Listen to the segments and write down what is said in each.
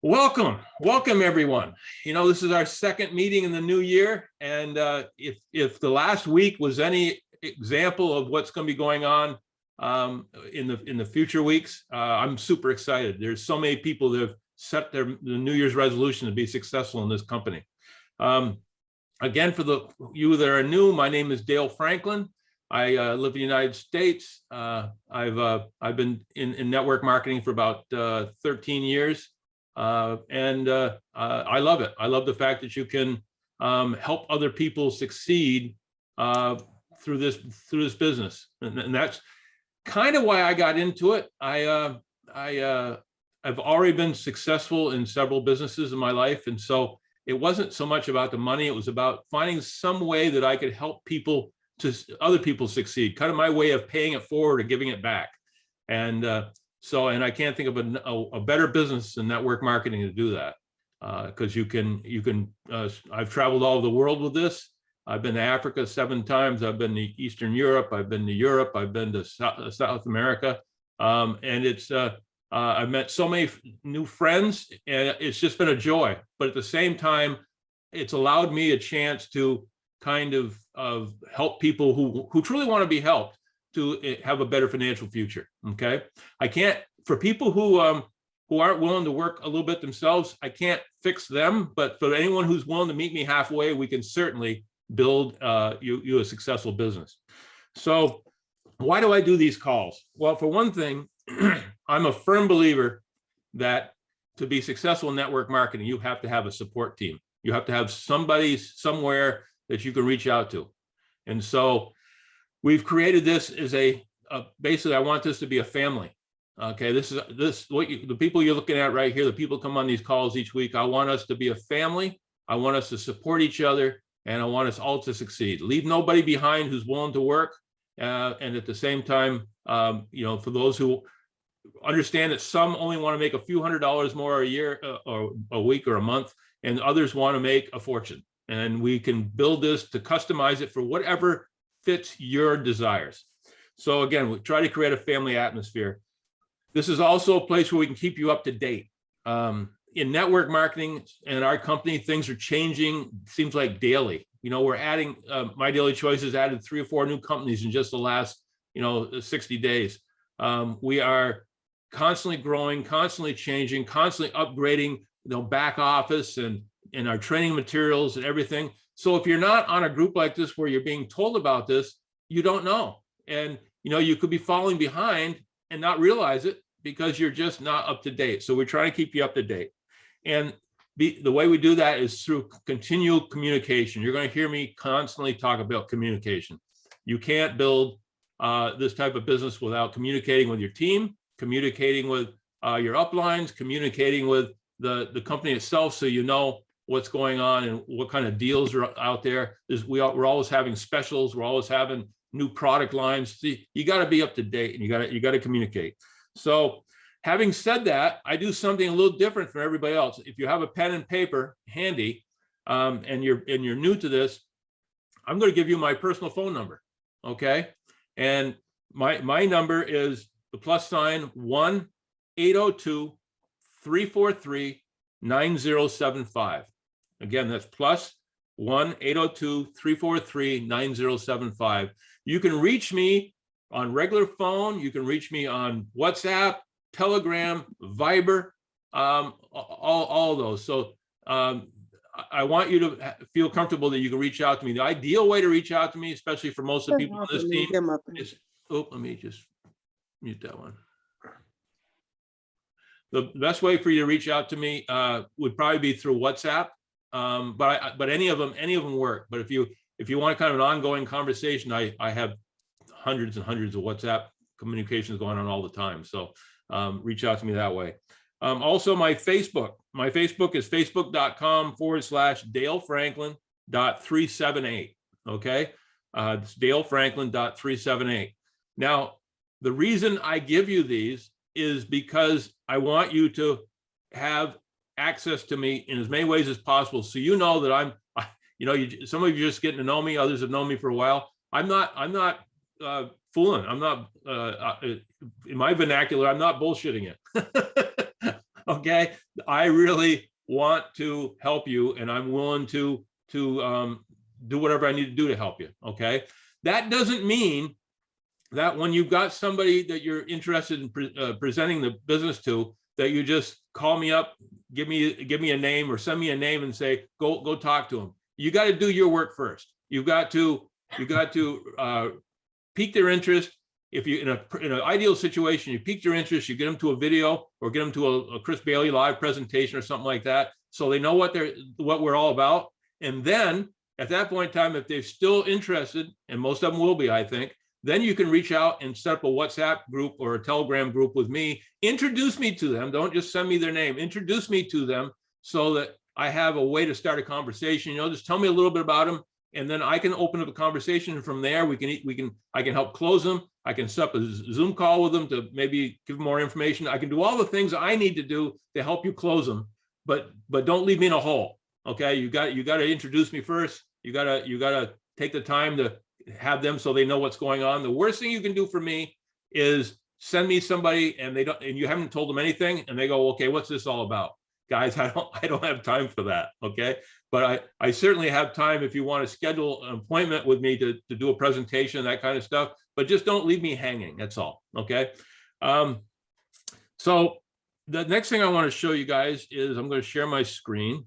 Welcome everyone. This is our second meeting in the new year, and if the last week was any example of what's going to be going on in the future weeks, I'm super excited. There's so many people that have set the New Year's resolution to be successful in this company. Again, for you that are new, my name is Dale Franklin. I live in the United States. I've been in network marketing for about 13 years. I love it. I love the fact that you can help other people succeed through this business, and that's kind of why I got into it. I've already been successful in several businesses in my life, and so it wasn't so much about the money. It was about finding some way that I could help other people succeed, kind of my way of paying it forward and giving it back. And I can't think of a better business than network marketing to do that, because I've traveled all over the world with this. I've been to Africa 7 times. I've been to Eastern Europe. I've been to Europe. I've been to South America. And I've met so many new friends, and it's just been a joy. But at the same time, it's allowed me a chance to kind of help people who truly want to be helped to have a better financial future. Okay, for people who aren't willing to work a little bit themselves, I can't fix them. But for anyone who's willing to meet me halfway, we can certainly build you a successful business. So why do I do these calls? Well, for one thing, I'm a firm believer that to be successful in network marketing, you have to have a support team. You have to have somebody somewhere that you can reach out to. And so we've created this as basically, I want this to be a family. Okay, the people you're looking at right here, the people come on these calls each week. I want us to be a family. I want us to support each other, and I want us all to succeed. Leave nobody behind who's willing to work. And at the same time, for those who understand that some only want to make a few $100s more a year or a week or a month, and others want to make a fortune. And we can build this to customize it for whatever fits your desires. So again, we try to create a family atmosphere. This is also a place where we can keep you up to date. In network marketing and our company, things are changing, seems like daily. We're adding, My Daily Choices added 3 or 4 new companies in just the last, 60 days. We are constantly growing, constantly changing, constantly upgrading, back office and our training materials and everything. So if you're not on a group like this where you're being told about this, you don't know. And, you could be falling behind and not realize it because you're just not up to date. So we're trying to keep you up to date. And the way we do that is through continual communication. You're going to hear me constantly talk about communication. You can't build this type of business without communicating with your team, communicating with your uplines, communicating with the company itself, so you know what's going on and what kind of deals are out there. We're always having specials. We're always having new product lines. See, you got to be up to date, and you got to communicate. So having said that, I do something a little different from everybody else. If you have a pen and paper handy, and you're new to this, I'm going to give you my personal phone number. Okay. And my number is the +1 802-343-9075. Again, that's +1 802-343-9075. You can reach me on regular phone. You can reach me on WhatsApp, Telegram, Viber, all of those. So I want you to feel comfortable that you can reach out to me. The ideal way to reach out to me, especially for most of the people on this team, is, let me just mute that one. The best way for you to reach out to me would probably be through WhatsApp, but any of them work. But if you want kind of an ongoing conversation, I have hundreds and hundreds of WhatsApp communications going on all the time. So reach out to me that way. Also, my Facebook is facebook.com/DaleFranklin.378. Okay, it's DaleFranklin.378. Now, the reason I give you these is because I want you to have access to me in as many ways as possible, so you know that some of you are just getting to know me, others have known me for a while. I'm not fooling. I'm not in my vernacular, I'm not bullshitting it. Okay, I really want to help you, and I'm willing to do whatever I need to do to help you. Okay, that doesn't mean that when you've got somebody that you're interested in presenting the business to, that you just call me up, give me a name, or send me a name and say, go talk to them. You got to do your work first. You've got to pique their interest. If you in an ideal situation, you pique their interest, you get them to a video or get them to a Chris Bailey live presentation or something like that, so they know what we're all about. And then at that point in time, if they're still interested, and most of them will be, I think, then you can reach out and set up a WhatsApp group or a Telegram group with me. Introduce me to them. Don't just send me their name. Introduce me to them so that I have a way to start a conversation. Just tell me a little bit about them, and then I can open up a conversation. And from there, I can help close them. I can set up a Zoom call with them to maybe give them more information. I can do all the things I need to do to help you close them, but don't leave me in a hole. Okay, you got to introduce me first. You got to take the time to have them so they know what's going on. The worst thing you can do for me is send me somebody and you haven't told them anything, and they go, okay, what's this all about? Guys, I don't have time for that. Okay, but I certainly have time if you want to schedule an appointment with me to do a presentation, that kind of stuff, but just don't leave me hanging. That's all. Okay. So the next thing I want to show you guys is I'm going to share my screen.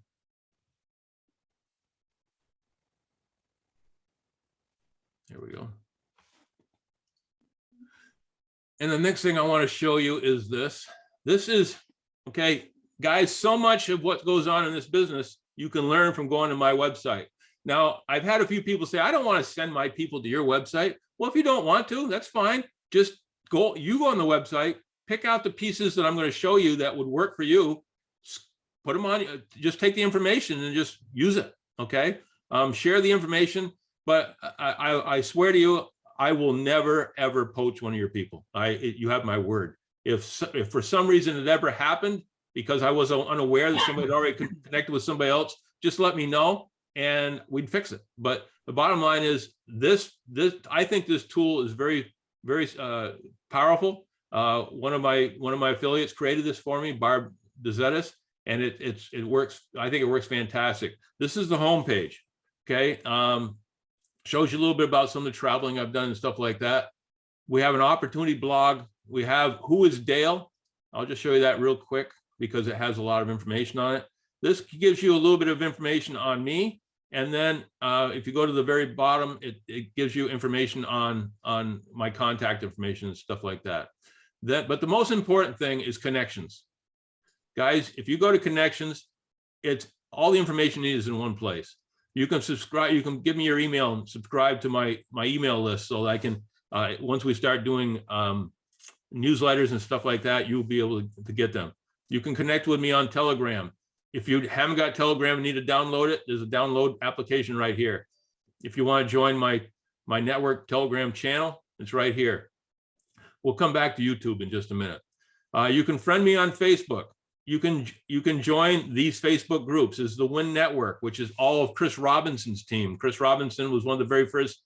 There we go. And the next thing I want to show you is this. This is, okay, guys, so much of what goes on in this business, you can learn from going to my website. Now, I've had a few people say, I don't want to send my people to your website. Well, if you don't want to, that's fine. Just go on the website, pick out the pieces that I'm going to show you that would work for you, put them on, just take the information and just use it. Okay. Share the information. But I swear to you, I will never, ever poach one of your people. You have my word. If for some reason it ever happened because I was unaware that somebody had already connected with somebody else, just let me know and we'd fix it. But the bottom line is this I think this tool is very, very powerful. One of my affiliates created this for me, Barb DeZetis, and it works. I think it works fantastic. This is the home page. Okay. Shows you a little bit about some of the traveling I've done and stuff like that. We have an opportunity blog. We have Who is Dale? I'll just show you that real quick because it has a lot of information on it. This gives you a little bit of information on me. And then if you go to the very bottom, it gives you information on my contact information and stuff like that. But the most important thing is connections. Guys, if you go to connections, it's all the information you need is in one place. You can subscribe, you can give me your email and subscribe to my email list so that I can, once we start doing newsletters and stuff like that, you'll be able to get them. You can connect with me on Telegram. If you haven't got Telegram and need to download it, there's a download application right here. If you want to join my network Telegram channel, it's right here. We'll come back to YouTube in just a minute. You can friend me on Facebook. You can join these Facebook groups. This is the Win Network, which is all of Chris Robinson's team. Chris Robinson was one of the very first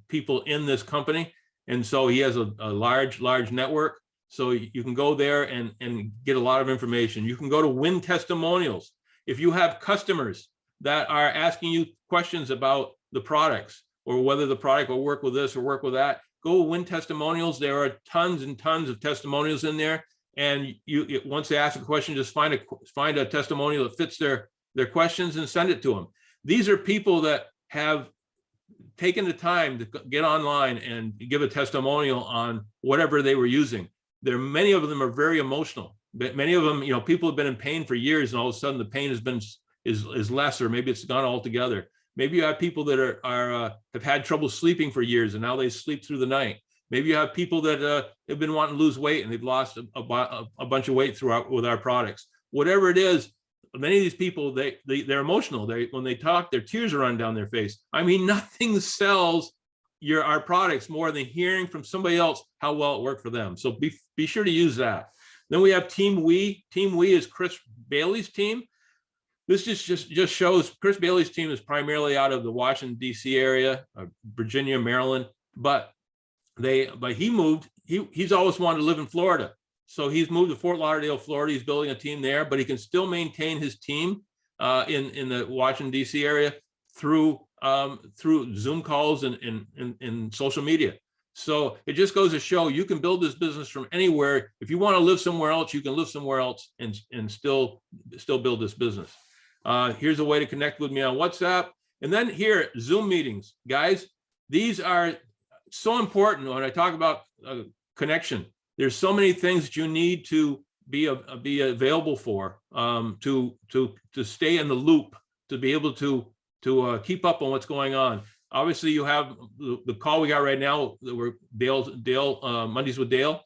people in this company. And so he has a large network. So you can go there and get a lot of information. You can go to Win Testimonials. If you have customers that are asking you questions about the products or whether the product will work with this or work with that, go Win Testimonials. There are tons and tons of testimonials in there. And once they ask a question, just find a testimonial that fits their questions and send it to them. These are people that have taken the time to get online and give a testimonial on whatever they were using. Many of them are very emotional. But many of them, people have been in pain for years, and all of a sudden the pain is less, or maybe it's gone altogether. Maybe you have people that have had trouble sleeping for years, and now they sleep through the night. Maybe you have people that have been wanting to lose weight and they've lost a bunch of weight with our products. Whatever it is, many of these people, they're emotional. When they talk, their tears are running down their face. I mean, nothing sells our products more than hearing from somebody else how well it worked for them. So be sure to use that. Then we have Team We. Team We is Chris Bailey's team. This just shows Chris Bailey's team is primarily out of the Washington, D.C. area, Virginia, Maryland, but he moved. He's always wanted to live in Florida. So he's moved to Fort Lauderdale, Florida. He's building a team there, but he can still maintain his team in the Washington, D.C. area through Zoom calls and social media. So it just goes to show you can build this business from anywhere. If you want to live somewhere else, you can live somewhere else and still build this business. Here's a way to connect with me on WhatsApp. And then here, Zoom meetings. Guys, these are so important when I talk about connection. There's so many things that you need to be available for, to stay in the loop, to be able to keep up on what's going on. Obviously, you have the call we got right now. We're Dale Mondays with Dale.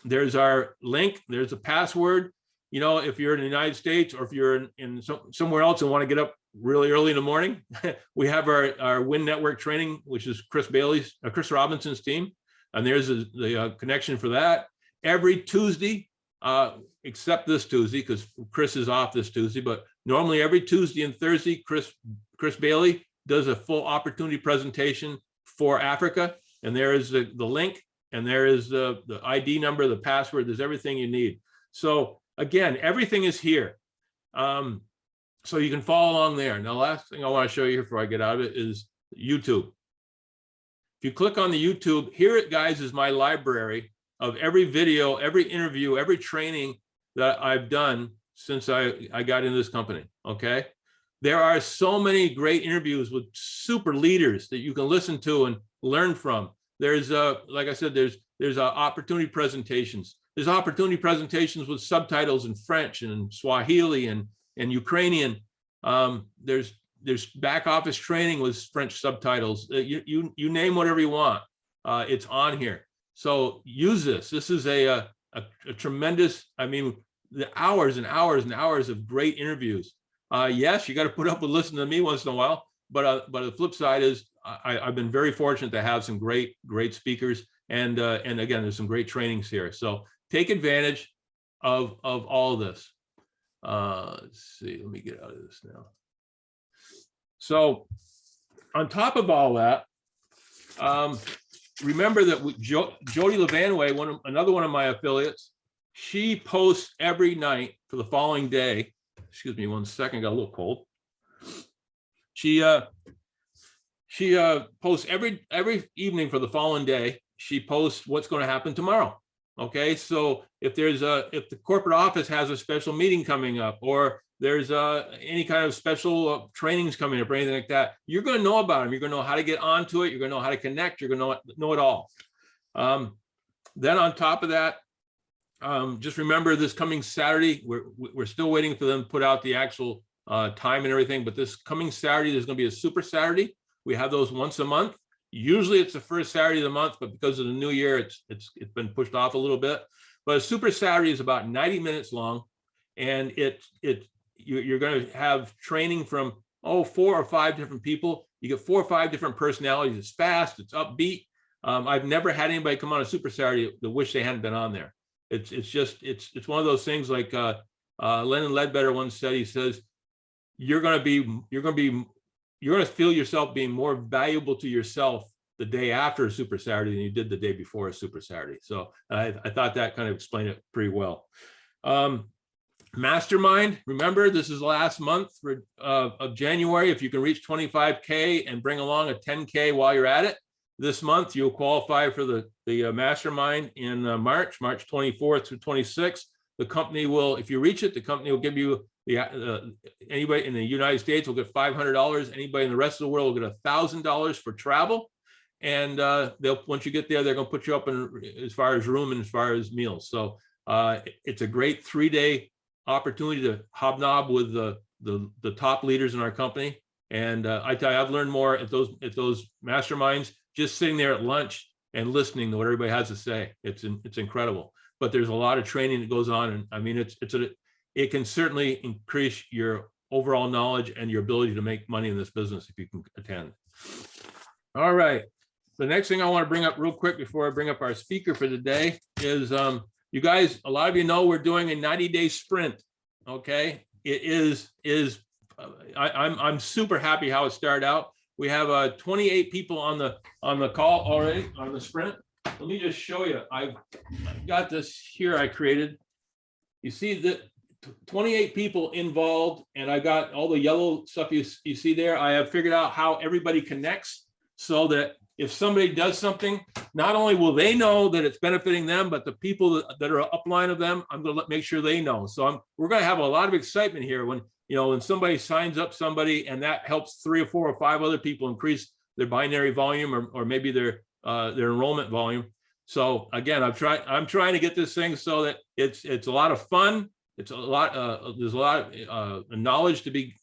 There's our link. There's a password. You know, if you're in the United States or if you're in somewhere else and want to get up really early in the morning, we have our Win Network training, which is Chris Robinson's team. And there's the connection for that. Every Tuesday, except this Tuesday, because Chris is off this Tuesday, but normally every Tuesday and Thursday, Chris Bailey does a full opportunity presentation for Africa. And there is the link, and there is the ID number, the password, there's everything you need. So again, everything is here. So you can follow along there. Now, last thing I want to show you before I get out of it is YouTube. If you click on the YouTube, here it, guys, is my library of every video, every interview, every training that I've done since I got into this company, okay? There are so many great interviews with super leaders that you can listen to and learn from. There's, like I said, there's opportunity presentations. There's opportunity presentations with subtitles in French and Swahili and Ukrainian. There's back office training with French subtitles. You name whatever you want. It's on here. So use this. This is a tremendous, I mean, the hours and hours and hours of great interviews. Yes, you got to put up with listening to me once in a while, but the flip side is I've been very fortunate to have some great speakers, and again, there's some great trainings here. So take advantage of all of this. Let's see, let me get out of this now. So on top of all that, remember that Jody Levanway, another one of my affiliates, she posts every night for the following day. Excuse me 1 second, got a little cold. She posts every evening for the following day. She posts what's going to happen tomorrow. Okay, so if the corporate office has a special meeting coming up, or there's any kind of special trainings coming up or anything like that, you're going to know about them. You're going to know how to get onto it. You're going to know how to connect. You're going to know it all. Then on top of that, just remember this coming Saturday, we're still waiting for them to put out the actual time and everything, but this coming Saturday, there's going to be a Super Saturday. We have those once a month. Usually it's the first Saturday of the month, but because of the new year, it's been pushed off a little bit. But a Super Saturday is about 90 minutes long, and you're going to have training from 4 or 5 different people. You get 4 or 5 different personalities. It's fast, it's upbeat. I've never had anybody come on a Super Saturday that wish they hadn't been on there. It's one of those things like Lennon Ledbetter once said. He says, you're going to feel yourself being more valuable to yourself the day after a Super Saturday than you did the day before a Super Saturday. So I thought that kind of explained it pretty well. Mastermind, remember, this is last month of January. If you can reach 25K and bring along a 10K while you're at it, this month you'll qualify for the mastermind in March 24th through 26th. The company will, if you reach it, the company will give you anybody in the United States will get $500. Anybody in the rest of the world will get $1,000 for travel. And once you get there, they're going to put you up in as far as room and as far as meals. So it's a great 3-day opportunity to hobnob with the top leaders in our company. And I tell you, I've learned more at those masterminds just sitting there at lunch and listening to what everybody has to say. It's incredible. But there's a lot of training that goes on, and I mean, it can certainly increase your overall knowledge and your ability to make money in this business if you can attend. All right. The next thing I want to bring up real quick before I bring up our speaker for the day is, you guys, a lot of you know we're doing a 90-day sprint. Okay, I'm super happy how it started out. We have 28 people on the call already on the sprint. let me just show you. I've got this here I created. You see that 28 people involved, and I got all the yellow stuff you see there. I have figured out how everybody connects so that if somebody does something, not only will they know that it's benefiting them, but the people that are upline of them, I'm going to make sure they know. So we're going to have a lot of excitement here when, when somebody signs up somebody and that helps 3 or 4 or 5 other people increase their binary volume or maybe their enrollment volume. So again, I'm trying to get this thing so that it's a lot of fun. It's a lot. There's a lot of knowledge to be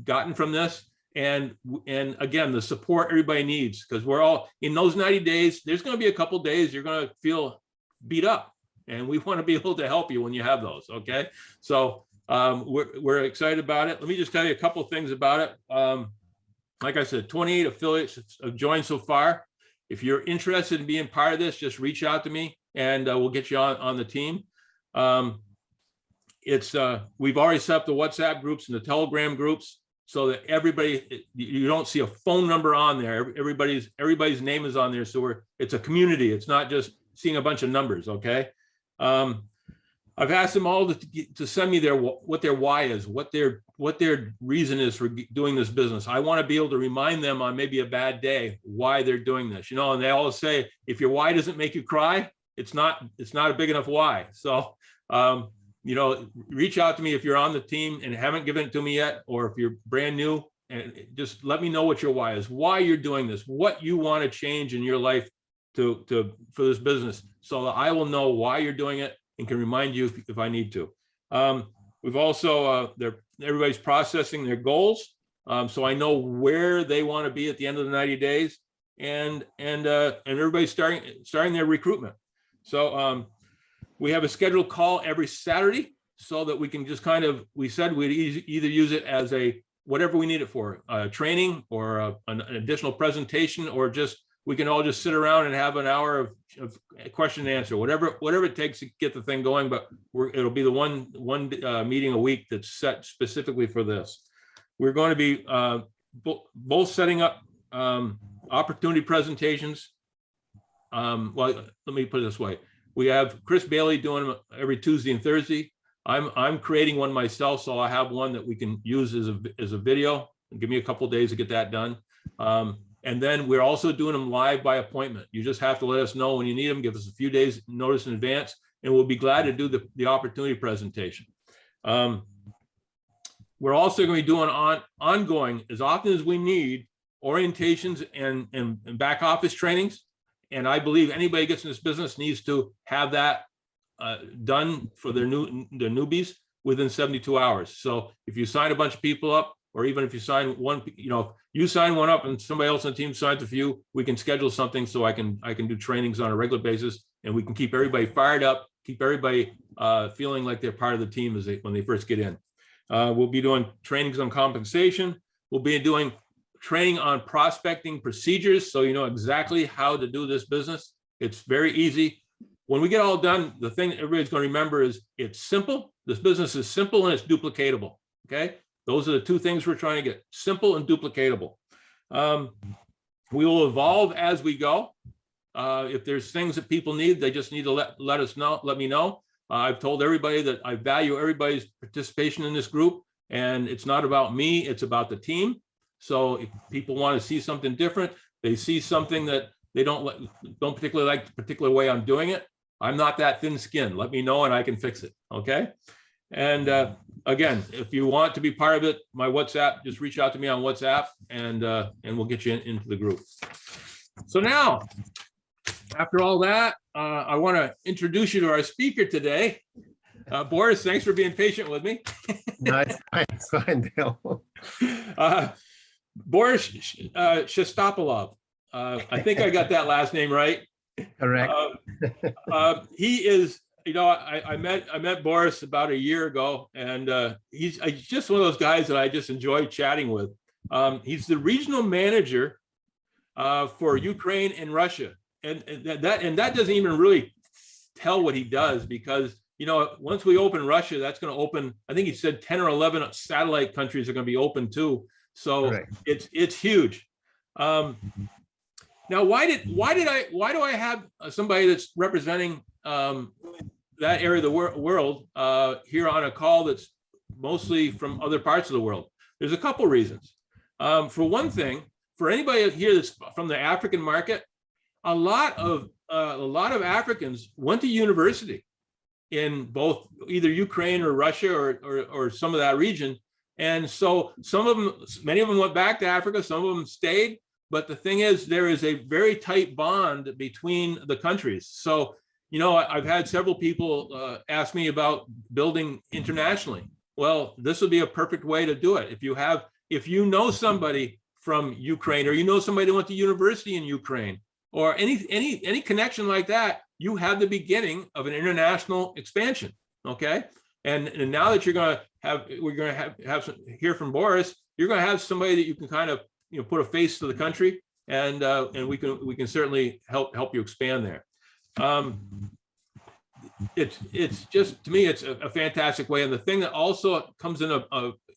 gotten from this, and again, the support everybody needs, because we're all in those 90 days. There's going to be a couple days you're going to feel beat up, and we want to be able to help you when you have those. Okay, so we're excited about it. Let me just tell you a couple of things about it. Like I said, 28 affiliates have joined so far. If you're interested in being part of this, just reach out to me, and we'll get you on the team. We've already set up the WhatsApp groups and the Telegram groups so that everybody, you don't see a phone number on there. Everybody's name is on there. So it's a community. It's not just seeing a bunch of numbers. Okay. I've asked them all to send me what their why is, what their reason is for doing this business. I want to be able to remind them on maybe a bad day why they're doing this, and they all say, if your why doesn't make you cry, it's not a big enough why. So, reach out to me if you're on the team and haven't given it to me yet, or if you're brand new, and just let me know what your why is, why you're doing this, what you want to change in your life for this business, so that I will know why you're doing it and can remind you if I need to. We've also, everybody's processing their goals. So I know where they want to be at the end of the 90 days, and everybody's starting their recruitment. So, we have a scheduled call every Saturday so that we can just we said we'd either use it as whatever we need it for, training or an additional presentation, or we can all just sit around and have an hour of question and answer, whatever it takes to get the thing going. But it'll be the one meeting a week that's set specifically for this. We're going to be both setting up opportunity presentations. Well, let me put it this way. We have Chris Bailey doing them every Tuesday and Thursday. I'm creating one myself, so I have one that we can use as a video. Give me a couple of days to get that done. And then we're also doing them live by appointment. You just have to let us know when you need them. Give us a few days notice in advance, and we'll be glad to do the opportunity presentation. We're also going to be doing ongoing, as often as we need, orientations and back office trainings. And I believe anybody who gets in this business needs to have that done for their newbies within 72 hours. So if you sign a bunch of people up, or even if you sign one, you sign one up and somebody else on the team signs a few, we can schedule something so I can do trainings on a regular basis, and we can keep everybody fired up, keep everybody feeling like they're part of the team when they first get in. We'll be doing trainings on compensation. We'll be doing training on prospecting procedures, so you know exactly how to do this business. It's very easy. When we get all done, the thing everybody's going to remember is it's simple. This business is simple and it's duplicatable. Okay, those are the two things we're trying to get: simple and duplicatable. We will evolve as we go. If there's things that people need, they just need to let us know. Let me know. I've told everybody that I value everybody's participation in this group, and it's not about me; it's about the team. So if people want to see something different, they see something that they don't particularly like the particular way I'm doing it, I'm not that thin-skinned. Let me know and I can fix it. Okay. And again, if you want to be part of it, my WhatsApp, just reach out to me on WhatsApp, and we'll get you into the group. So now, after all that, I want to introduce you to our speaker today. Boris, thanks for being patient with me. No, it's fine, Dale. Boris Shestopalov. I think I got that last name right. Correct. He is, I met Boris about a year ago, and he's just one of those guys that I just enjoy chatting with. He's the regional manager for Ukraine and Russia, and that doesn't even really tell what he does, because once we open Russia, that's going to open, I think he said 10 or 11 satellite countries are going to be open too. So Correct. It's huge. Now, why do I have somebody that's representing that area of the world here on a call that's mostly from other parts of the world? There's a couple reasons. For one thing, for anybody here that's from the African market, a lot of Africans went to university in both either Ukraine or Russia or some of that region. And so many of them went back to Africa, some of them stayed. But the thing is, there is a very tight bond between the countries. So, you know, I've had several people ask me about building internationally. Well, this would be a perfect way to do it. If you know somebody from Ukraine, or you know somebody that went to university in Ukraine, or any connection like that, you have the beginning of an international expansion. Okay, and now that we're going to hear from Boris, you're going to have somebody that you can kind of put a face to the country, and we can certainly help you expand there. It's just, to me, it's a fantastic way. And the thing that also comes in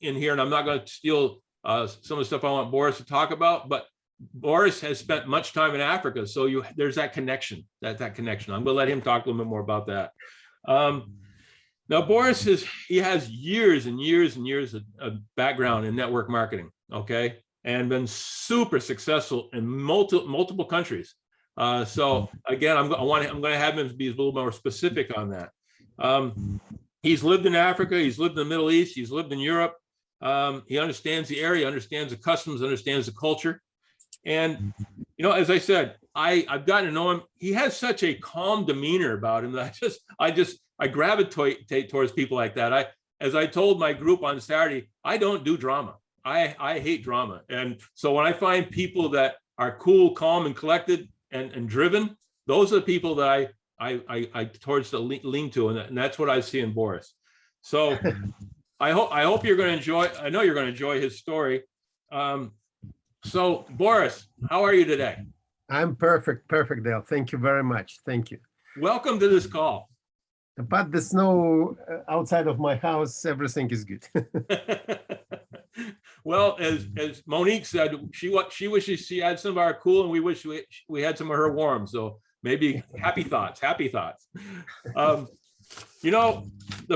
here, and I'm not going to steal some of the stuff I want Boris to talk about, but Boris has spent much time in Africa, so there's that connection. That connection. I'm going to let him talk a little bit more about that. Now, Boris has years and years and years of background in network marketing. Okay. And been super successful in multiple countries. So again, I'm going to have him be a little more specific on that. He's lived in Africa, he's lived in the Middle East, he's lived in Europe. He understands the area, understands the customs, understands the culture. And as I said, I've gotten to know him. He has such a calm demeanor about him that I gravitate towards people like that. As I told my group on Saturday, I don't do drama. I hate drama. And so when I find people that are cool, calm, and collected and driven, those are the people that I towards to lean to, and that's what I see in Boris. So I hope you're going to enjoy. I know you're going to enjoy his story. So Boris, how are you today? I'm perfect, Dale. Thank you very much. Thank you. Welcome to this call. But the snow outside of my house, everything is good. Well, as Monique said, she wishes she had some of our cool, and we wish we had some of her warm. So maybe happy thoughts. The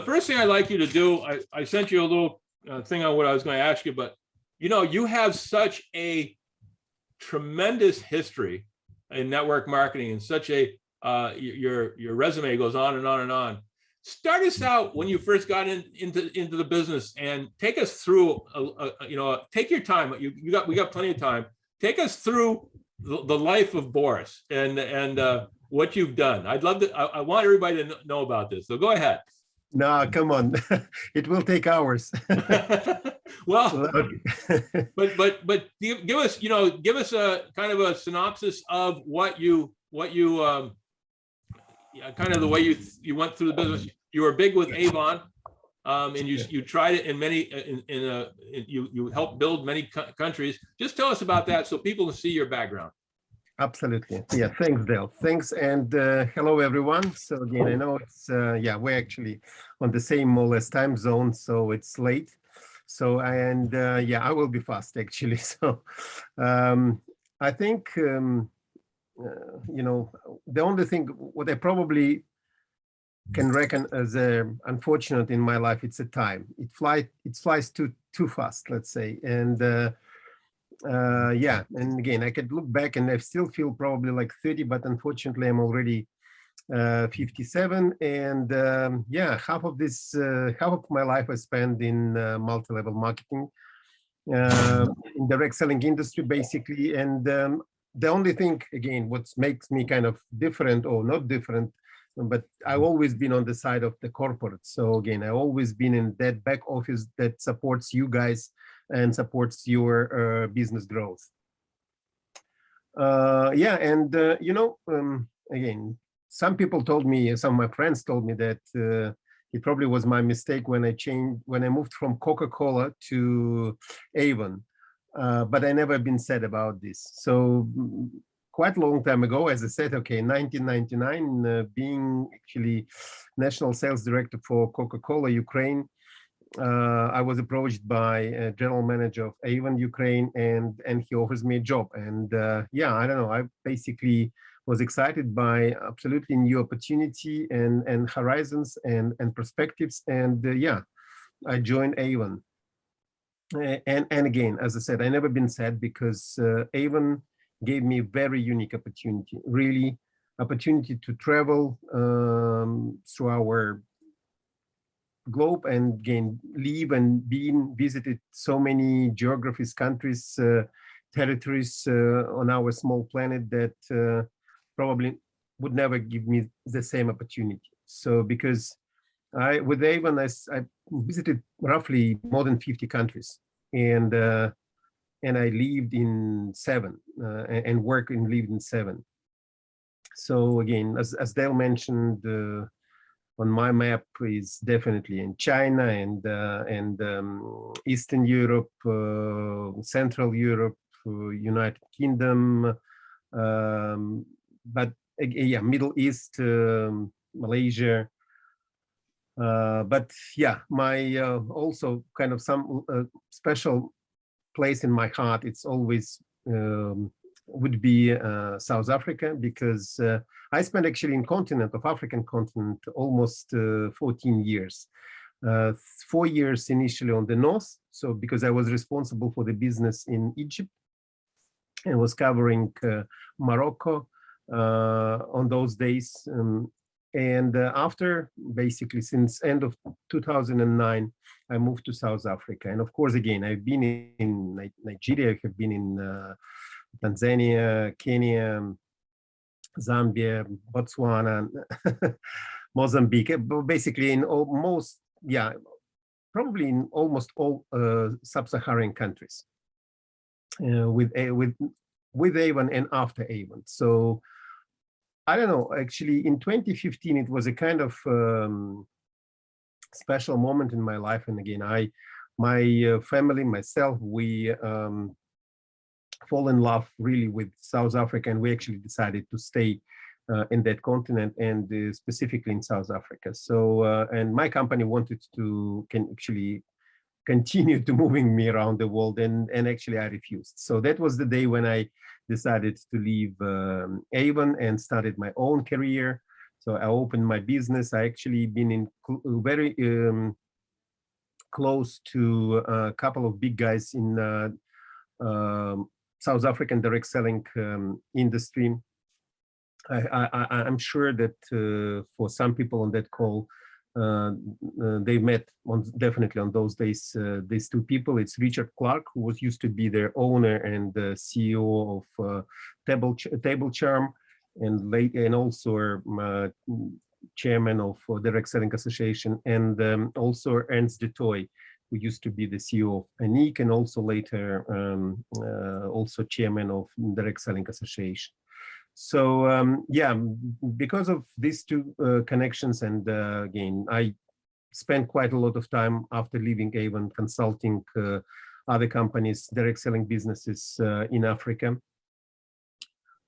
first thing I'd like you to do, I sent you a little thing on what I was going to ask you, but you have such a tremendous history in network marketing, and such a your resume goes on and on and on. Start us out when you first got into the business, and take us through. Take your time. We got plenty of time. Take us through the life of Boris and what you've done. I'd love to. I want everybody to know about this. So go ahead. No, come on. It will take hours. Well, but give us a kind of a synopsis of what you kind of the way you went through the business. You were big with Avon, and you tried it in many you helped build many countries. Just tell us about that so people can see your background. Absolutely. Yeah. Thanks, Dale. Thanks. And hello, everyone. So again, I know it's, we're actually on the same more or less time zone, so it's late. So, and I will be fast actually. So I think, the only thing, what I probably can reckon as unfortunate in my life, it's a time. It flies too fast, let's say. And and again, I could look back and I still feel probably like 30, but unfortunately I'm already 57. And half of my life I spent in multi-level marketing, in direct selling industry basically. And the only thing, again, what makes me kind of different, or not different, but I've always been on the side of the corporate. So again, I've always been in that back office that supports you guys and supports your business growth. Again, some people told me, some of my friends told me that it probably was my mistake when I moved from Coca-Cola to Avon. But I never been said about this. So quite a long time ago, as I said, okay, 1999, being actually national sales director for Coca-Cola Ukraine, I was approached by a general manager of Avon Ukraine, and he offers me a job. And yeah, I don't know. I basically was excited by absolutely new opportunity and horizons and perspectives. And yeah, I joined Avon. And again, as I said, I never been sad because Avon gave me a very unique opportunity, really opportunity to travel through our globe and again live and been visited so many geographies, countries, territories on our small planet that probably would never give me the same opportunity. So because with Avon, I visited roughly more than 50 countries, and I lived in 7 and worked and lived in 7. So again, as Dale mentioned, on my map is definitely in China and Eastern Europe, Central Europe, United Kingdom, but yeah, Middle East, Malaysia. But yeah, my also kind of some special place in my heart, it's always would be South Africa, because I spent actually in African continent almost 14 years. 4 years initially on the north, so because I was responsible for the business in Egypt and was covering Morocco on those days. And after, basically since end of 2009, I moved to South Africa. And of course, again, I've been in Nigeria, I have been in Tanzania, Kenya, Zambia, Botswana, Mozambique, basically in almost, yeah, probably in almost all sub-Saharan countries with Avon and after Avon. So I don't know, actually in 2015, it was a kind of special moment in my life. And again, my family, myself, we fall in love really with South Africa, and we actually decided to stay in that continent and specifically in South Africa. So, and my company wanted to actually continue to moving me around the world, and actually I refused. So that was the day when I decided to leave Avon and started my own career. So I opened my business. I actually been in very close to a couple of big guys in South African direct selling industry. I'm sure that for some people on that call, they met definitely on those days these two people. It's Richard Clark, who was used to be their owner and the CEO of Table Charm, and also chairman of Direct Selling Association, and also Ernst de Toy, who used to be the CEO of Anik, and also later also chairman of Direct Selling Association. So yeah, because of these two connections, and again, I spent quite a lot of time after leaving Avon consulting other companies, direct selling businesses in Africa.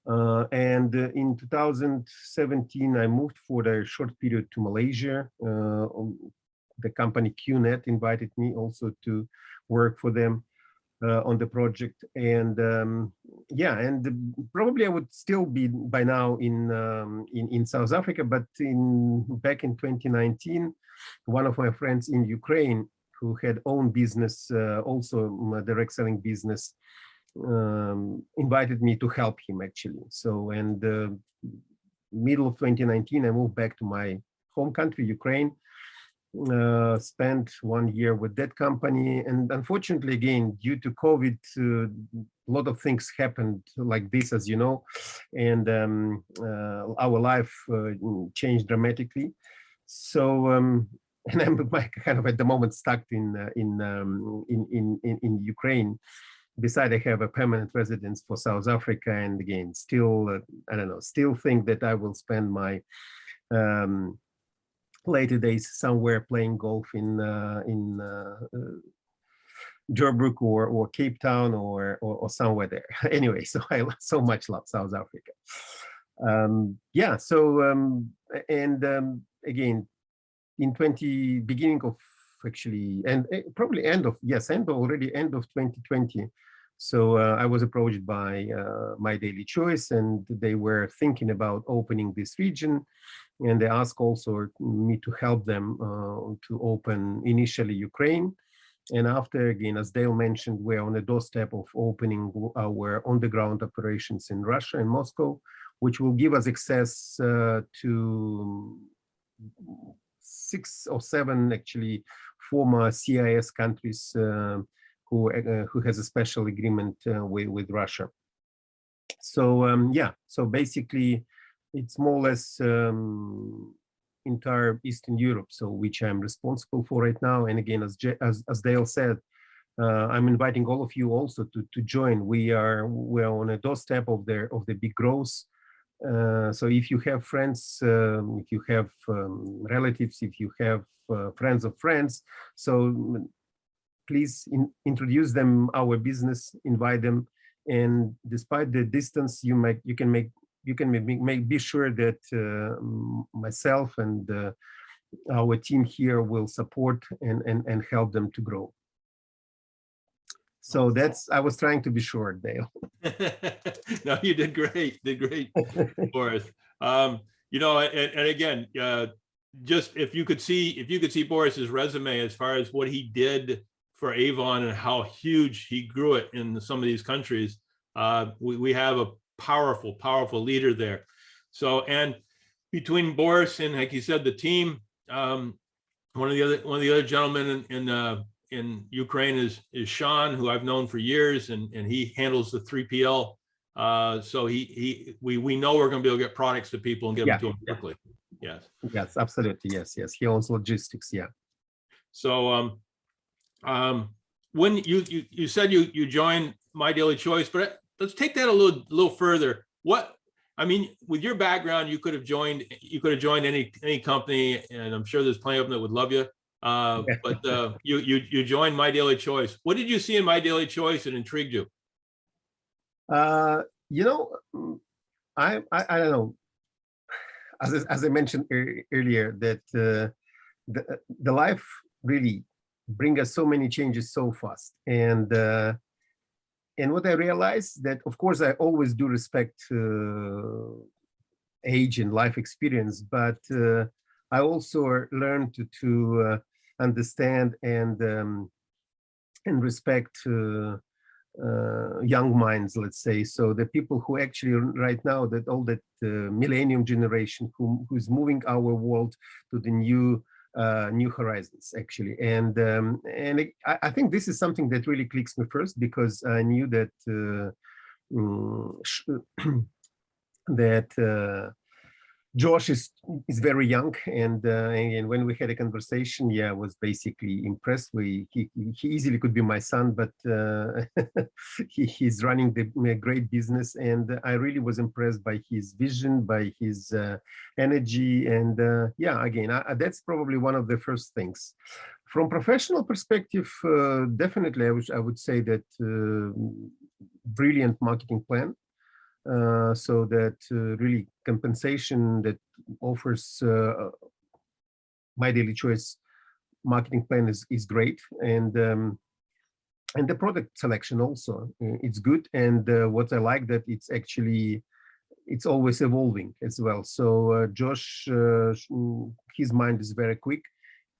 And in 2017, I moved for a short period to Malaysia. The company QNet invited me also to work for them on the project, and yeah, and probably I would still be by now in South Africa, but back in 2019, one of my friends in Ukraine who had own business, also a direct selling business, invited me to help him actually. So, and middle of 2019, I moved back to my home country, Ukraine. Spent 1 year with that company, and unfortunately, again, due to COVID, a lot of things happened like this, as you know, and our life changed dramatically. So, and I'm kind of at the moment stuck in Ukraine. Besides, I have a permanent residence for South Africa, and again, still, I don't know, still think that I will spend my later days somewhere playing golf in Joburg or Cape Town or somewhere there. Anyway, so I so much love South Africa. Yeah. So and again, in beginning of actually, and probably end of 2020. So I was approached by My Daily Choice, and they were thinking about opening this region, and they asked also me to help them to open initially Ukraine. And after, again, as Dale mentioned, we're on the doorstep of opening our on-the-ground operations in Russia and Moscow, which will give us access to 6 or 7 actually former CIS countries who has a special agreement with Russia. So yeah, so basically it's more or less entire Eastern Europe, so which I'm responsible for right now. And again, as Dale said, I'm inviting all of you also to join. We're on a doorstep of the big growth. So if you have friends, if you have relatives, if you have friends of friends, so please introduce them our business, invite them, and despite the distance, you can be sure that myself and our team here will support and help them to grow. So I was trying to be short, Dale. No, you did great, Boris. You know, and again, just if you could see Boris's resume as far as what he did for Avon and how huge he grew it in some of these countries, we have a powerful leader there. So, and between Boris and, like you said, the team, one of the other gentlemen in Ukraine is Sean, who I've known for years, and he handles the 3PL. So we know we're going to be able to get products to people and get them to them quickly. Yes, absolutely. Yes. He owns logistics. Yeah. So when you said you joined My Daily Choice, but let's take that a little further. I mean, with your background, you could have joined any company, and I'm sure there's plenty of them that would love you. But you joined My Daily Choice. What did you see in My Daily Choice that intrigued you? You know, I don't know. As I mentioned earlier, that the life really bring us so many changes so fast, and what I realized that, of course, I always do respect age and life experience, but I also learned to understand and respect young minds, let's say. So the people who actually right now, that all that millennium generation who's moving our world to the new horizons, actually. And I think this is something that really clicks me first, because I knew that Josh is very young, and when we had a conversation, I was basically impressed. He easily could be my son, but he's running a great business, and I really was impressed by his vision, by his energy, and again, that's probably one of the first things. From professional perspective, definitely, I would say that brilliant marketing plan. So that really compensation that offers My Daily Choice marketing plan is great, and the product selection also, it's good. And what I like, that it's always evolving as well. So Josh, his mind is very quick,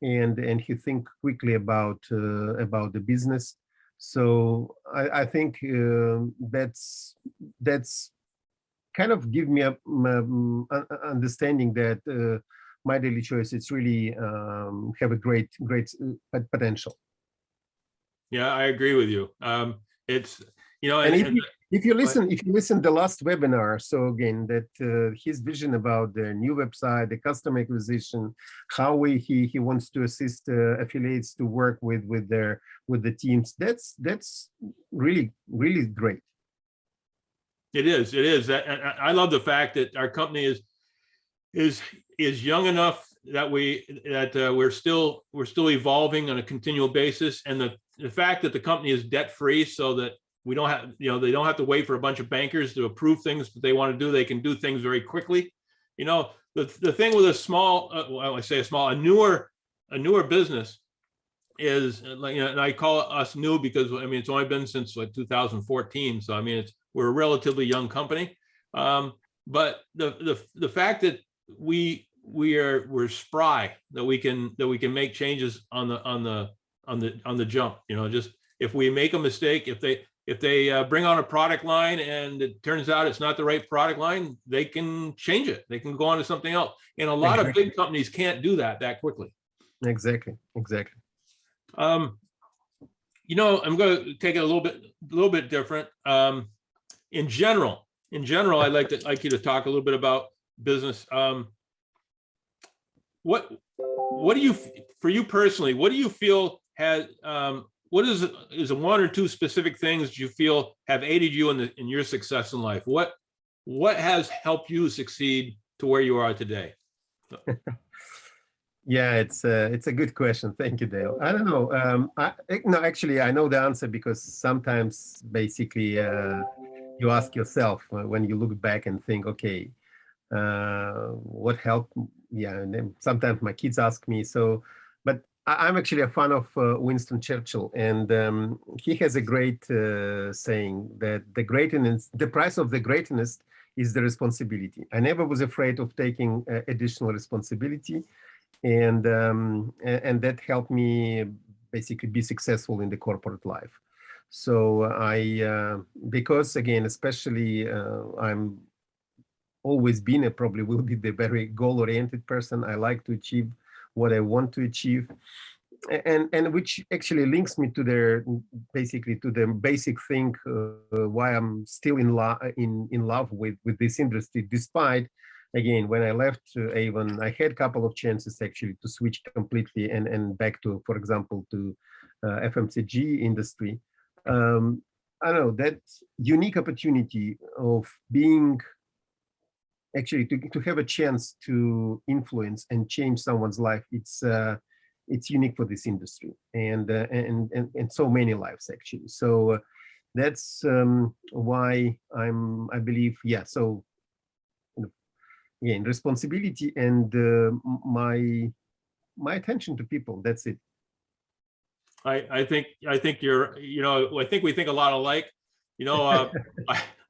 and he think quickly about the business. So I think that's kind of give me a understanding that My Daily Choice, it's really have a great potential. Yeah, I agree with you. It's, you know, and if you listen the last webinar, so again, that his vision about the new website, the customer acquisition, how he wants to assist affiliates to work with the teams, that's really great. It is. I love the fact that our company is young enough that we're still evolving on a continual basis, and the fact that the company is debt free, so that we don't have, they don't have to wait for a bunch of bankers to approve things that they want to do. They can do things very quickly. You know, the thing with a newer business is like, and I call us new because I mean it's only been since like 2014, so I mean we're a relatively young company, but the fact that we're spry, that we can make changes on the jump, just if we make a mistake, if they bring on a product line and it turns out it's not the right product line, they can change it, they can go on to something else, and a lot of big companies can't do that quickly. Exactly. I'm going to take it a little bit different. In general, I'd like you to talk a little bit about business. What do you, for you personally, what do you feel has, what is one or two specific things you feel have aided you in your success in life? What has helped you succeed to where you are today? Yeah, it's a good question. Thank you, Dale. I don't know. No, actually, I know the answer, because sometimes basically you ask yourself when you look back and think, okay, what helped? Yeah, and then sometimes my kids ask me. So, but I'm actually a fan of Winston Churchill, and he has a great saying that the price of the greatness is the responsibility. I never was afraid of taking additional responsibility. And that helped me basically be successful in the corporate life. So because again, especially I'm always been probably will be the very goal-oriented person. I like to achieve what I want to achieve, and which actually links me to the basic thing why I'm still in love with this industry, despite. Again, when I left Avon, I had a couple of chances actually to switch completely and back to, for example, to FMCG industry. I don't know, that unique opportunity of being actually to have a chance to influence and change someone's life. It's unique for this industry and so many lives actually. So that's why I believe, yeah. So again, responsibility and my attention to people. That's it. I think you're, I think we think a lot alike.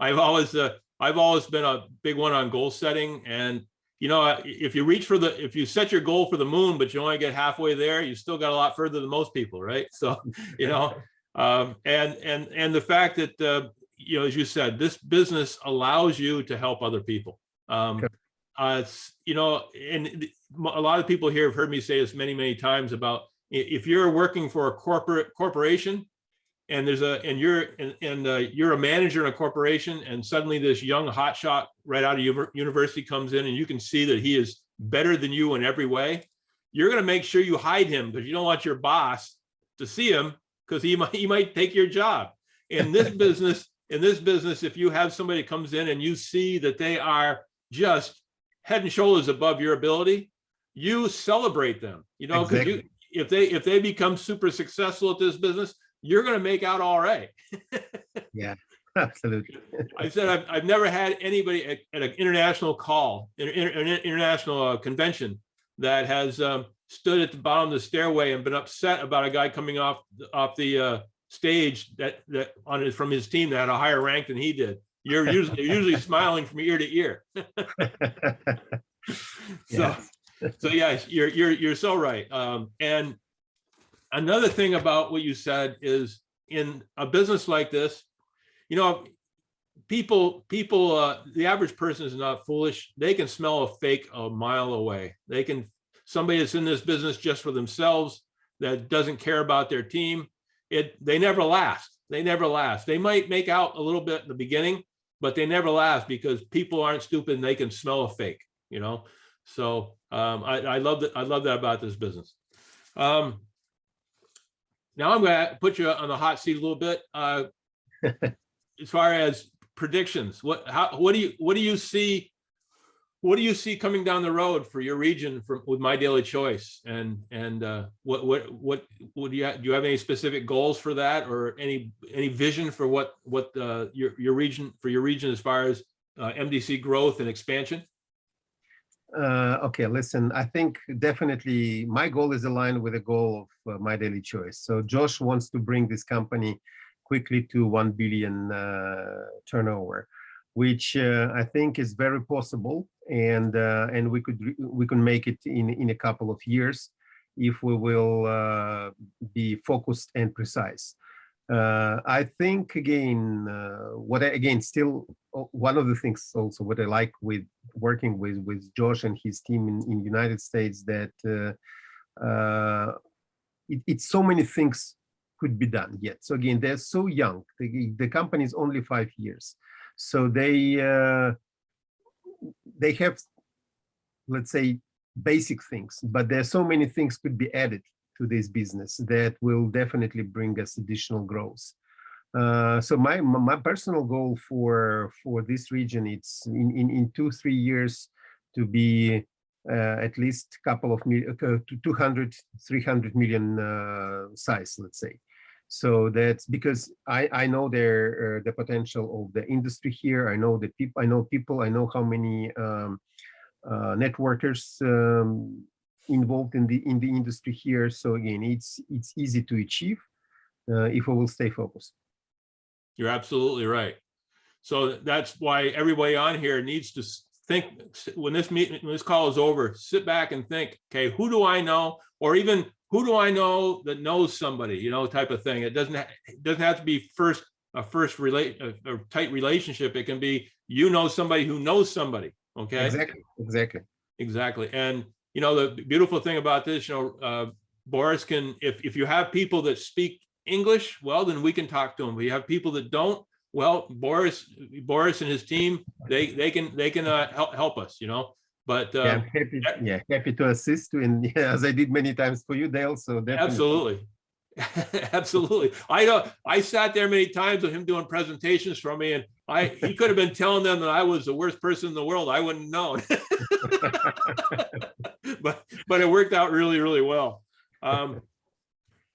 I've always been a big one on goal setting, and if you set your goal for the moon, but you only get halfway there, you still got a lot further than most people, right? So, and the fact that as you said, this business allows you to help other people. And a lot of people here have heard me say this many times about if you're working for a corporation and you're a manager in a corporation, and suddenly this young hotshot right out of university comes in, and you can see that he is better than you in every way, you're going to make sure you hide him, because you don't want your boss to see him, because he might take your job. In this business, if you have somebody that comes in and you see that they are just head and shoulders above your ability, you celebrate them, because exactly. if they become super successful at this business, you're going to make out all right. Yeah, absolutely. I said I've never had anybody at an international call, an international convention, that has stood at the bottom of the stairway and been upset about a guy coming off the stage from his team that had a higher rank than he did. You're usually smiling from ear to ear. So yeah, you're so right. And another thing about what you said is, in a business like this, people, the average person is not foolish. They can smell a fake a mile away. Somebody that's in this business just for themselves, that doesn't care about their team, they never last. They might make out a little bit in the beginning, but they never last, because people aren't stupid and they can smell a fake, So I love that. I love that about this business. Now I'm going to put you on the hot seat a little bit. As far as predictions, what do you see? What do you see coming down the road for your region with My Daily Choice? And what do you have any specific goals for that, or any vision for what your region as far as MDC growth and expansion? Okay, listen, I think definitely my goal is aligned with the goal of My Daily Choice. So Josh wants to bring this company quickly to 1 billion turnover, which I think is very possible, and we can make it in a couple of years if we will be focused and precise. I think again, still one of the things also what I like with working with Josh and his team in United States, that it's so many things could be done yet. So again, they're so young. The company is only 5 years, so they have, let's say, basic things, but there are so many things could be added to this business that will definitely bring us additional growth. So my personal goal for this region, it's in 2-3 years to be at least couple of 200-300 million size, let's say. So that's because I know the potential of the industry here. I know the people. I know how many networkers involved in the industry here. So again, it's easy to achieve if we will stay focused. You're absolutely right. So that's why everybody on here needs to think, when this call is over, sit back and think, okay, who do I know? Or even who do I know that knows somebody, you know, type of thing. It doesn't have to be a tight relationship. It can be, you know, somebody who knows somebody. Okay. Exactly. And you know, the beautiful thing about this, you know, Boris can, if you have people that speak English, well, then we can talk to them. We have people that don't. Well, Boris and his team, they can help us, you know. But yeah, I'm happy to assist you, and as I did many times for you, Dale. So definitely. Absolutely. Absolutely. I know I sat there many times with him doing presentations for me, and he could have been telling them that I was the worst person in the world. I wouldn't know. but it worked out really, really well.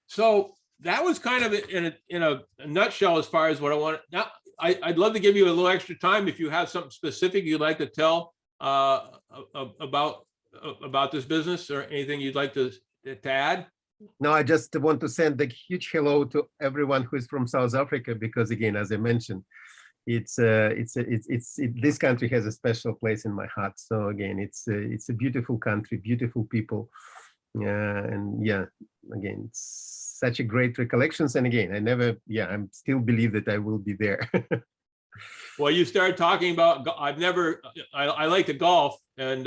So that was kind of in a nutshell as far as what I want. Now I'd love to give you a little extra time if you have something specific you'd like to tell about this business, or anything you'd like to add. No, I just want to send a huge hello to everyone who is from South Africa, because again, as I mentioned, this country has a special place in my heart. So again, it's a beautiful country, beautiful people, and yeah, again, it's such a great recollections. And again, I still believe that I will be there. Well, you started talking about, I like to golf, and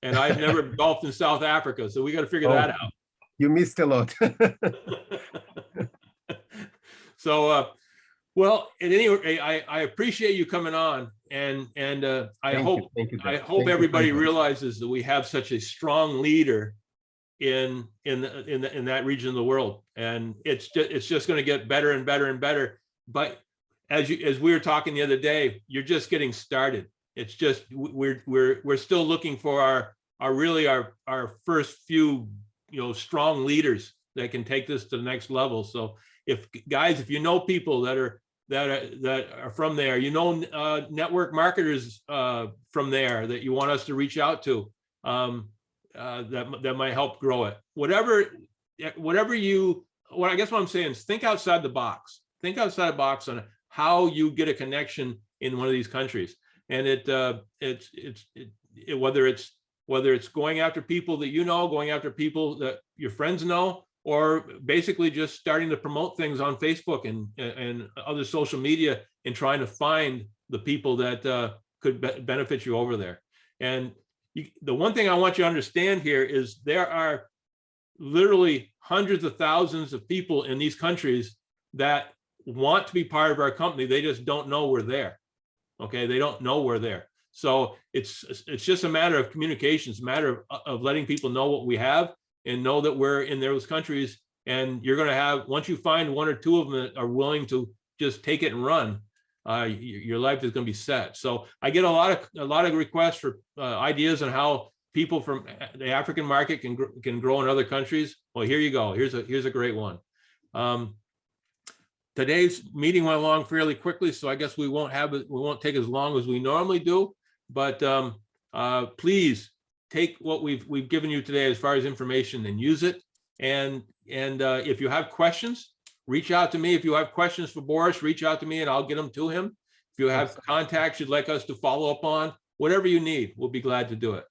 I've never golfed in South Africa, so we got to figure that out. You missed a lot. So, well, at any rate, I appreciate you coming on, and I hope everybody realizes that we have such a strong leader in that region of the world, and it's just going to get better and better and better. But as we were talking the other day, you're just getting started. It's just we're still looking for our first few, you know, strong leaders that can take this to the next level. So if you know people that are from there, you know, network marketers from there that you want us to reach out to, that might help grow it. Whatever I guess what I'm saying is think outside the box. Think outside the box on how you get a connection in one of these countries. And whether it's going after people that you know, going after people that your friends know, or basically just starting to promote things on Facebook and other social media, and trying to find the people that could benefit you over there. And the one thing I want you to understand here is there are literally hundreds of thousands of people in these countries that want to be part of our company. They just don't know we're there. Okay, they don't know we're there. So it's just a matter of communications, a matter of letting people know what we have and know that we're in those countries. And you're going to have, once you find one or two of them that are willing to just take it and run, your life is going to be set. So I get a lot of requests for ideas on how people from the African market can grow in other countries. Well, here you go. Here's a great one. Today's meeting went along fairly quickly, so I guess we won't take as long as we normally do. But please take what we've given you today as far as information and use it. And if you have questions, reach out to me. If you have questions for Boris, reach out to me and I'll get them to him. If you have contacts you'd like us to follow up on, whatever you need, we'll be glad to do it.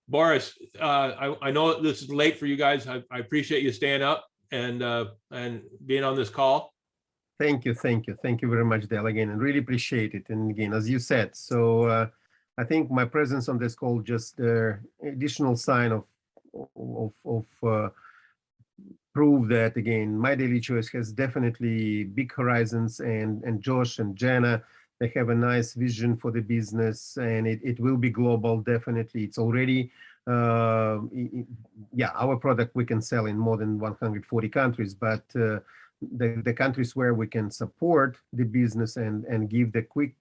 Boris, I know this is late for you guys. I appreciate you staying up and being on this call. Thank you very much, Dale, again, and really appreciate it. And again, as you said, so I think my presence on this call just additional sign of prove that, again, My Daily Choice has definitely big horizons, and Josh and Jenna, they have a nice vision for the business, and it will be global. Definitely, it's already yeah, our product we can sell in more than 140 countries, but the countries where we can support the business and give the quick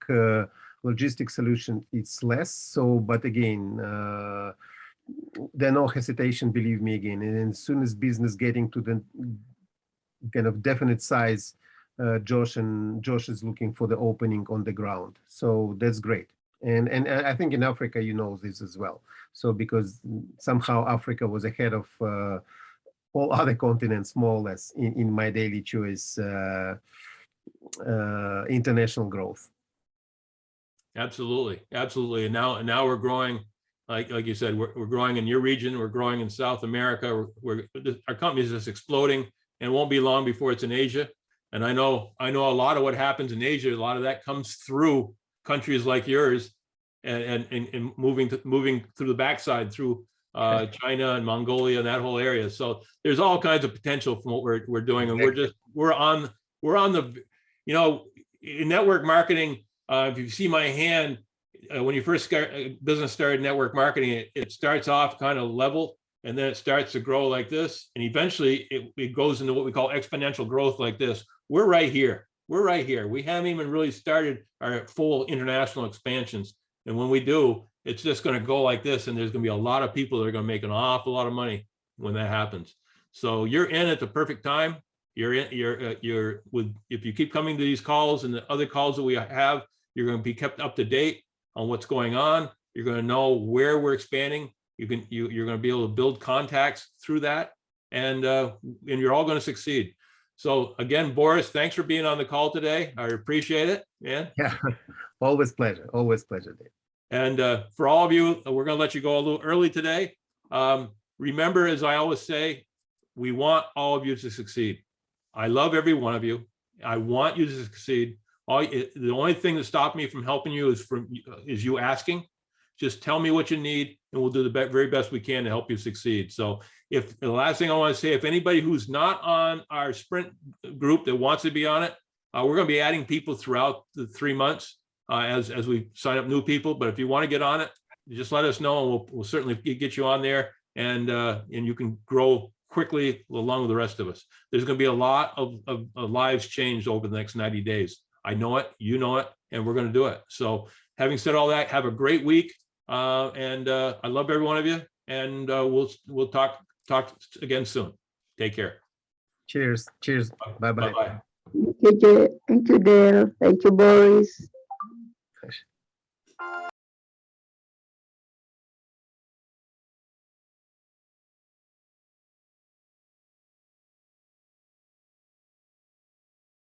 logistics solution, it's less so. But again, there's no hesitation, believe me, again. And as soon as business getting to the kind of definite size, Josh is looking for the opening on the ground. So that's great. And I think in Africa, you know this as well. So because somehow Africa was ahead of all other continents, more or less, in My Daily Choice international growth. Absolutely. And now we're growing. Like you said, we're growing in your region. We're growing in South America. Our company is just exploding, and won't be long before it's in Asia. And I know a lot of what happens in Asia. A lot of that comes through countries like yours, and moving through the backside through China and Mongolia and that whole area. So there's all kinds of potential from what we're doing, and we're on the, you know, in network marketing. If you see my hand. When you first business started network marketing, it starts off kind of level, and then it starts to grow like this, and eventually it goes into what we call exponential growth like this. We're right here. We haven't even really started our full international expansions, and when we do, it's just going to go like this, and there's going to be a lot of people that are going to make an awful lot of money when that happens. So you're in at the perfect time. If you keep coming to these calls and the other calls that we have, you're going to be kept up to date on what's going on. You're going to know where we're expanding. You're going to be able to build contacts through that, and you're all going to succeed. So again, Boris, thanks for being on the call today. I appreciate it, man. Yeah, always pleasure, Dave. And for all of you, we're going to let you go a little early today. Remember, as I always say, we want all of you to succeed. I love every one of you. I want you to succeed. The only thing that stopped me from helping you is you asking. Just tell me what you need, and we'll do the very best we can to help you succeed. So if the last thing I want to say, if anybody who's not on our sprint group that wants to be on it, we're going to be adding people throughout the 3 months as we sign up new people. But if you want to get on it, just let us know, and we'll certainly get you on there, and you can grow quickly along with the rest of us. There's going to be a lot of lives changed over the next 90 days. I know it, you know it, and we're going to do it. So having said all that, have a great week. And I love every one of you, and we'll talk again soon. Take care. Cheers. Bye-bye. Bye-bye. Thank you, Dale. Thank you, Boris.